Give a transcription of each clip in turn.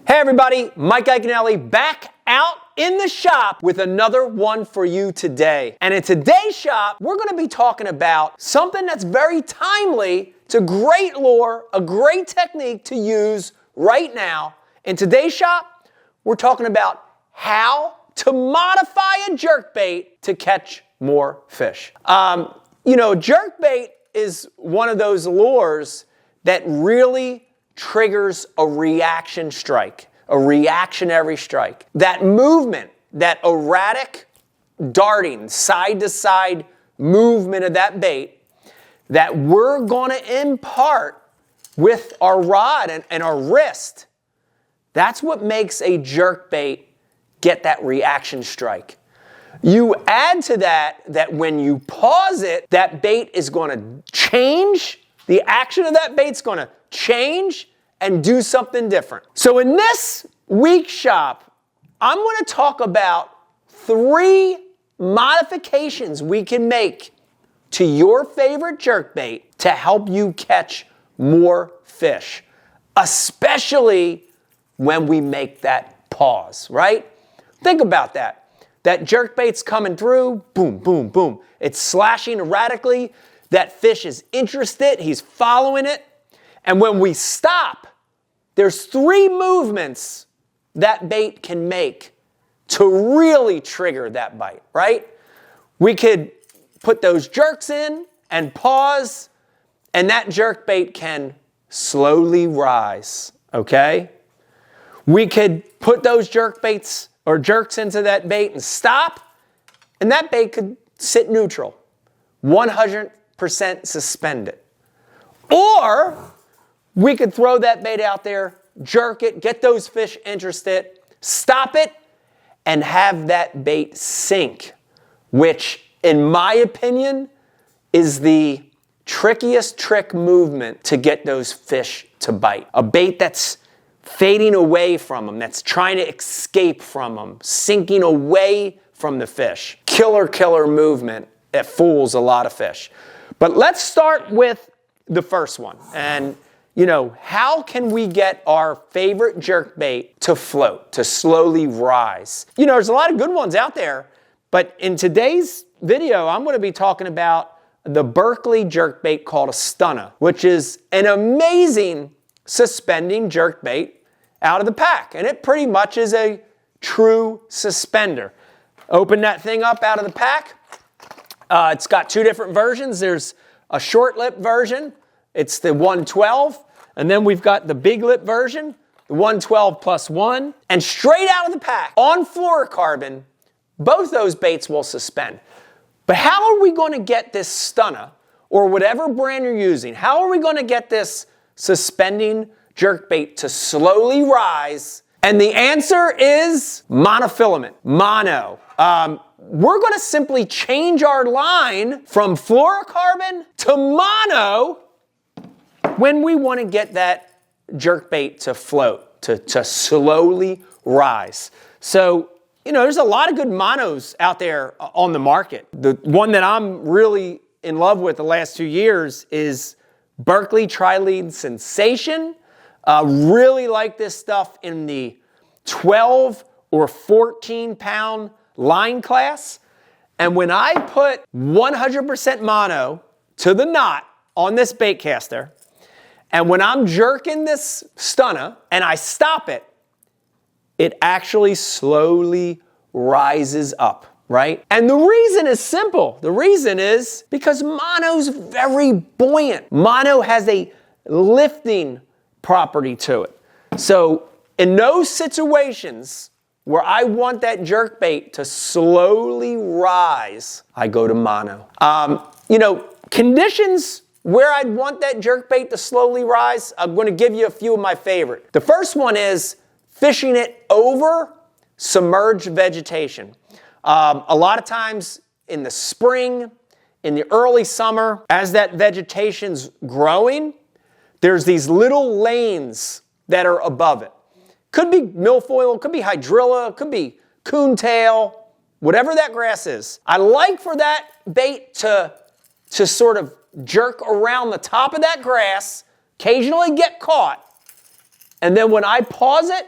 Hey everybody, Mike Iaconelli back out in the shop with another one for you today. And in today's shop, we're gonna be talking about something that's very timely. It's a great lure, a great technique to use right now. In today's shop, we're talking about how to modify a jerkbait to catch more fish. Jerkbait is one of those lures that really triggers a reaction strike, a reactionary strike. That movement, that erratic darting, side to side movement of that bait that we're gonna impart with our rod and our wrist, that's what makes a jerkbait get that reaction strike. You add to that when you pause it, that bait is gonna change, the action of that bait's gonna change and do something different. So in this week's shop, I'm going to talk about 3 modifications we can make to your favorite jerkbait to help you catch more fish, especially when we make that pause, right? Think about that. That jerkbait's coming through, boom, boom, boom. It's slashing erratically. That fish is interested, he's following it. And when we stop, there's 3 movements that bait can make to really trigger that bite, right? We could put those jerks in and pause, and that jerkbait can slowly rise, okay? We could put those jerkbaits or jerks into that bait and stop, and that bait could sit neutral, 100% suspended. Or we could throw that bait out there, jerk it, get those fish interested, stop it, and have that bait sink, which, in my opinion, is the trickiest trick movement to get those fish to bite. A bait that's fading away from them, that's trying to escape from them, sinking away from the fish. Killer movement that fools a lot of fish. But let's start with the first one. And how can we get our favorite jerkbait to float, to slowly rise? There's a lot of good ones out there, but in today's video, I'm going to be talking about the Berkley jerkbait called a stunner, which is an amazing suspending jerkbait out of the pack. And it pretty much is a true suspender. Open that thing up out of the pack. It's got 2 different versions. There's a short lip version. It's the 112, and then we've got the big lip version, the 112 plus 1, and straight out of the pack, on fluorocarbon, both those baits will suspend. But how are we going to get this stunner, or whatever brand you're using, how are we going to get this suspending jerkbait to slowly rise? And the answer is monofilament, mono. We're going to simply change our line from fluorocarbon to mono when we want to get that jerkbait to float, to slowly rise. So, there's a lot of good monos out there on the market. The one that I'm really in love with the last 2 years is Berkley Tri-Lead Sensation. Really like this stuff in the 12 or 14 pound line class. And when I put 100% mono to the knot on this bait caster, and when I'm jerking this stunner and I stop it, it actually slowly rises up, right? And the reason is simple. The reason is because mono's very buoyant. Mono has a lifting property to it. So in those situations where I want that jerkbait to slowly rise, I go to mono. Conditions where I'd want that jerkbait to slowly rise, I'm going to give you a few of my favorite. The first one is fishing it over submerged vegetation. A lot of times in the spring, in the early summer, as that vegetation's growing, there's these little lanes that are above it. Could be milfoil, could be hydrilla, could be coontail, whatever that grass is. I like for that bait to sort of jerk around the top of that grass, occasionally get caught, and then when I pause it,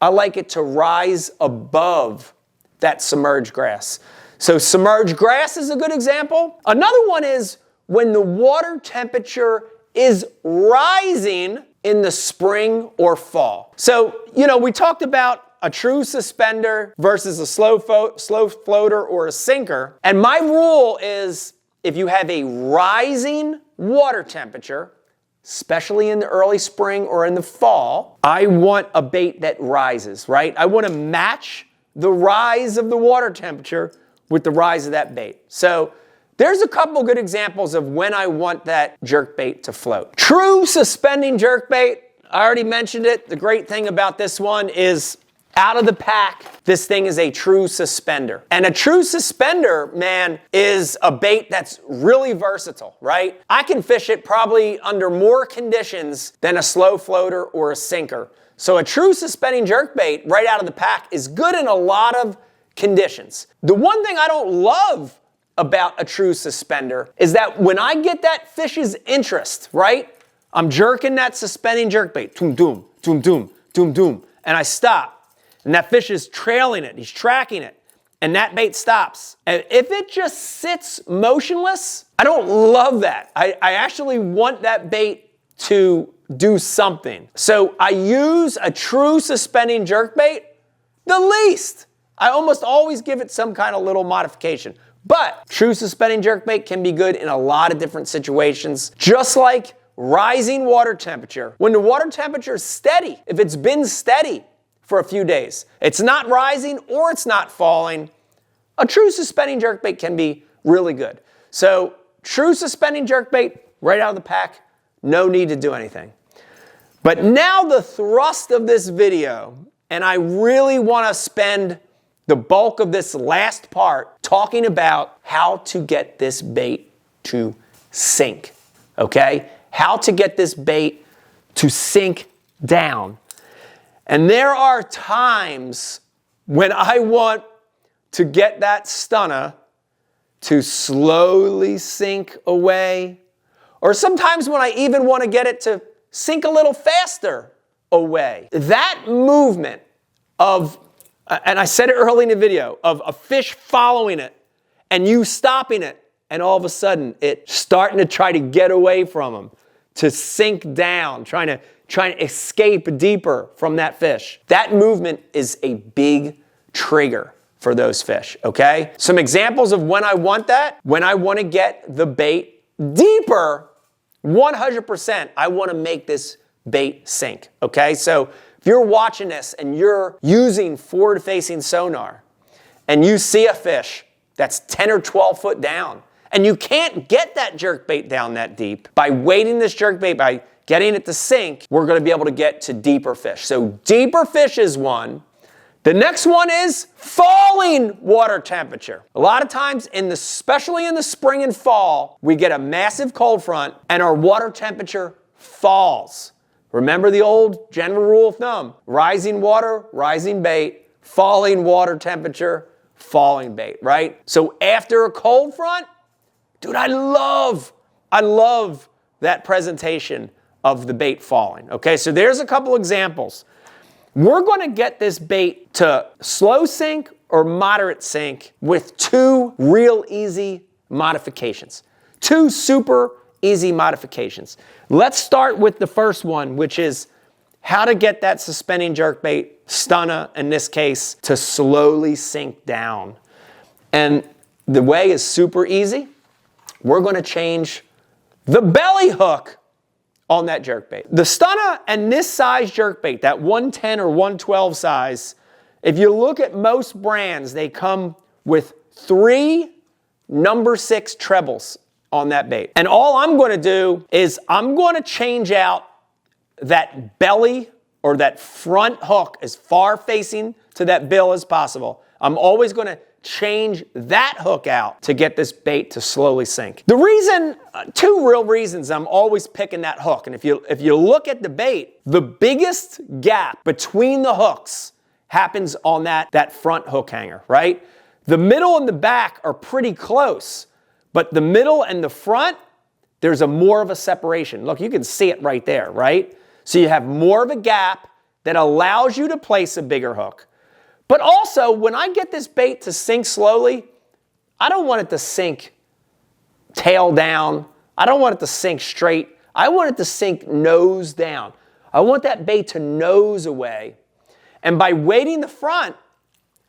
I like it to rise above that submerged grass. So submerged grass is a good example. Another one is when the water temperature is rising in the spring or fall. So, we talked about a true suspender versus a slow floater or a sinker. And my rule is if you have a rising water temperature, especially in the early spring or in the fall, I want a bait that rises, right? I want to match the rise of the water temperature with the rise of that bait. So there's a couple good examples of when I want that jerkbait to float. True suspending jerkbait, I already mentioned it. The great thing about this one is out of the pack, this thing is a true suspender. And a true suspender, man, is a bait that's really versatile, right? I can fish it probably under more conditions than a slow floater or a sinker. So a true suspending jerkbait right out of the pack is good in a lot of conditions. The one thing I don't love about a true suspender is that when I get that fish's interest, right? I'm jerking that suspending jerkbait, doom, doom, doom, doom, doom, doom, and I stop. And that fish is trailing it, he's tracking it, and that bait stops. And if it just sits motionless, I don't love that. I actually want that bait to do something. So I use a true suspending jerkbait the least. I almost always give it some kind of little modification. But true suspending jerkbait can be good in a lot of different situations, just like rising water temperature. When the water temperature is steady, if it's been steady for a few days, it's not rising or it's not falling, a true suspending jerkbait can be really good. So true suspending jerkbait right out of the pack, no need to do anything. But now the thrust of this video, and I really want to spend the bulk of this last part talking about how to get this bait to sink, okay? How to get this bait to sink down. And there are times when I want to get that stunner to slowly sink away, or sometimes when I even want to get it to sink a little faster away. That movement of, and I said it early in the video, of a fish following it and you stopping it, and all of a sudden it's starting to try to get away from him, to sink down, trying to escape deeper from that fish. That movement is a big trigger for those fish, okay? Some examples of when I want that: when I want to get the bait deeper, 100%, I want to make this bait sink, okay? So if you're watching this and you're using forward-facing sonar and you see a fish that's 10 or 12 foot down and you can't get that jerkbait down that deep, by weighting this jerkbait, by getting it to sink, we're going to be able to get to deeper fish. So deeper fish is one. The next one is falling water temperature. A lot of times, especially in the spring and fall, we get a massive cold front and our water temperature falls. Remember the old general rule of thumb: rising water, rising bait; falling water temperature, falling bait, right? So after a cold front, dude, I love that presentation of the bait falling. Okay, so there's a couple examples. We're going to get this bait to slow sink or moderate sink with two real easy modifications. Two super easy modifications. Let's start with the first one, which is how to get that suspending jerkbait, stunner in this case, to slowly sink down. And the way is super easy. We're going to change the belly hook on that jerkbait. The stunner and this size jerkbait, that 110 or 112 size, if you look at most brands, they come with 3 number 6 trebles on that bait. And all I'm going to do is I'm going to change out that belly or that front hook as far facing to that bill as possible. I'm always going to change that hook out to get this bait to slowly sink. The reason, 2 real reasons I'm always picking that hook, and if you look at the bait, the biggest gap between the hooks happens on that front hook hanger, right? The middle and the back are pretty close, but the middle and the front, there's more of a separation. Look, you can see it right there, right? So you have more of a gap that allows you to place a bigger hook. But also, when I get this bait to sink slowly, I don't want it to sink tail down. I don't want it to sink straight. I want it to sink nose down. I want that bait to nose away. And by weighting the front,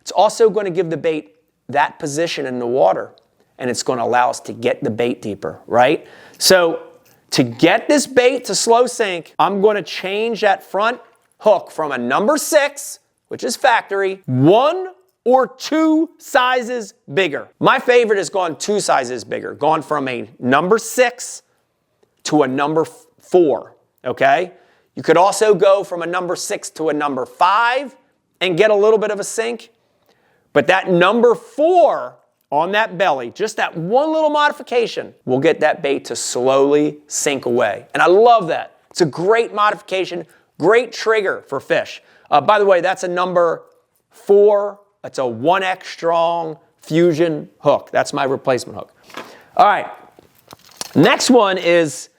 it's also going to give the bait that position in the water. And it's going to allow us to get the bait deeper, right? So to get this bait to slow sink, I'm going to change that front hook from a number 6, which is factory, 1 or 2 sizes bigger. My favorite has gone 2 sizes bigger, gone from a number 6 to a number 4, okay? You could also go from a number 6 to a number 5 and get a little bit of a sink. But that number 4 on that belly, just that one little modification, will get that bait to slowly sink away. And I love that. It's a great modification, great trigger for fish. By the way, that's a number 4. It's a 1X strong fusion hook. That's my replacement hook. All right. Next one is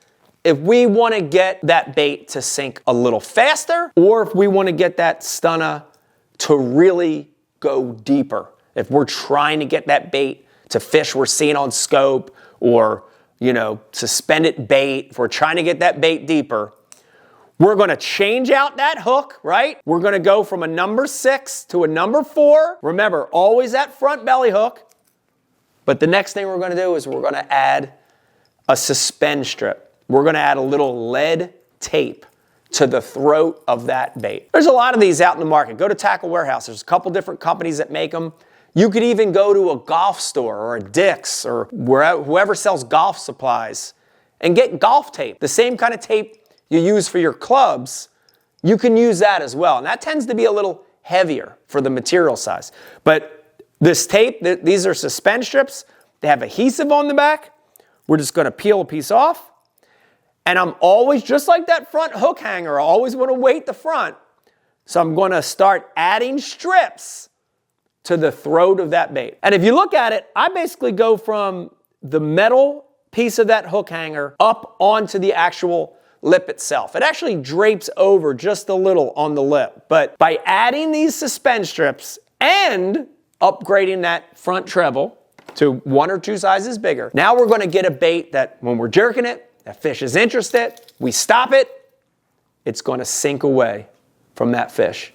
if we want to get that bait to sink a little faster, or if we want to get that stunner to really go deeper. If we're trying to get that bait to fish we're seeing on scope, or, you know, suspended bait, if we're trying to get that bait deeper, we're going to change out that hook, right? We're going to go from a number 6 to a number 4. Remember, always that front belly hook. But the next thing we're going to do is we're going to add a suspend strip. We're going to add a little lead tape to the throat of that bait. There's a lot of these out in the market. Go to Tackle Warehouse. There's a couple different companies that make them. You could even go to a golf store or a Dick's or whoever sells golf supplies and get golf tape. The same kind of tape you use for your clubs, you can use that as well. And that tends to be a little heavier for the material size. But this tape, these are suspend strips. They have adhesive on the back. We're just going to peel a piece off. And I'm always, just like that front hook hanger, I always want to weight the front. So I'm going to start adding strips to the throat of that bait. And if you look at it, I basically go from the metal piece of that hook hanger up onto the actual lip itself. It actually drapes over just a little on the lip. But by adding these suspend strips and upgrading that front treble to 1 or 2 sizes bigger, now we're going to get a bait that when we're jerking it, that fish is interested, we stop it, it's going to sink away from that fish.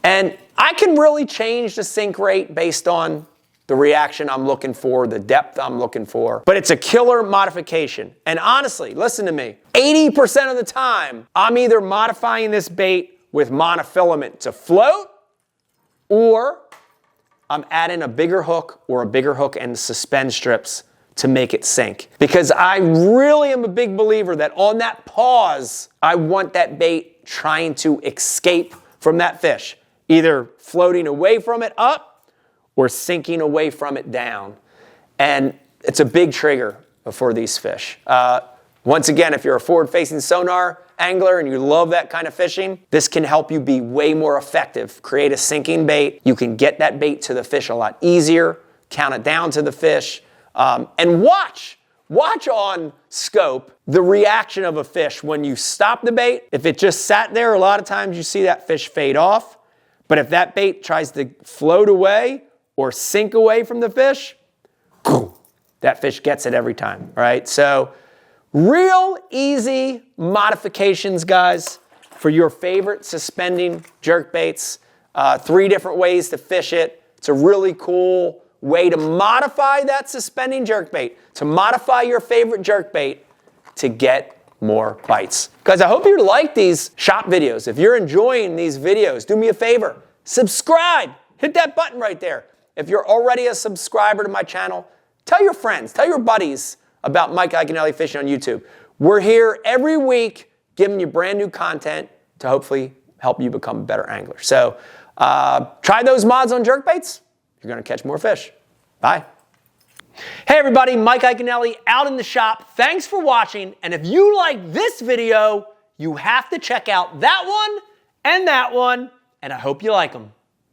And I can really change the sink rate based on the reaction I'm looking for, the depth I'm looking for. But it's a killer modification. And honestly, listen to me, 80% of the time, I'm either modifying this bait with monofilament to float, or I'm adding a bigger hook or a bigger hook and suspend strips to make it sink. Because I really am a big believer that on that pause, I want that bait trying to escape from that fish, either floating away from it up or sinking away from it down. And it's a big trigger for these fish. Once again, if you're a forward-facing sonar angler and you love that kind of fishing, this can help you be way more effective. Create a sinking bait. You can get that bait to the fish a lot easier, count it down to the fish, and watch on scope the reaction of a fish when you stop the bait. If it just sat there, a lot of times you see that fish fade off. But if that bait tries to float away or sink away from the fish, that fish gets it every time, right? So real easy modifications, guys, for your favorite suspending jerkbaits. 3 different ways to fish it. It's a really cool way to modify that suspending jerkbait, to modify your favorite jerkbait to get more bites. Guys, I hope you like these shop videos. If you're enjoying these videos, do me a favor, subscribe, hit that button right there. If you're already a subscriber to my channel, tell your friends, tell your buddies about Mike Iaconelli Fishing on YouTube. We're here every week giving you brand new content to hopefully help you become a better angler. So try those mods on jerkbaits. You're going to catch more fish. Bye. Hey everybody, Mike Iaconelli out in the shop. Thanks for watching. And if you like this video, you have to check out that one, and I hope you like them.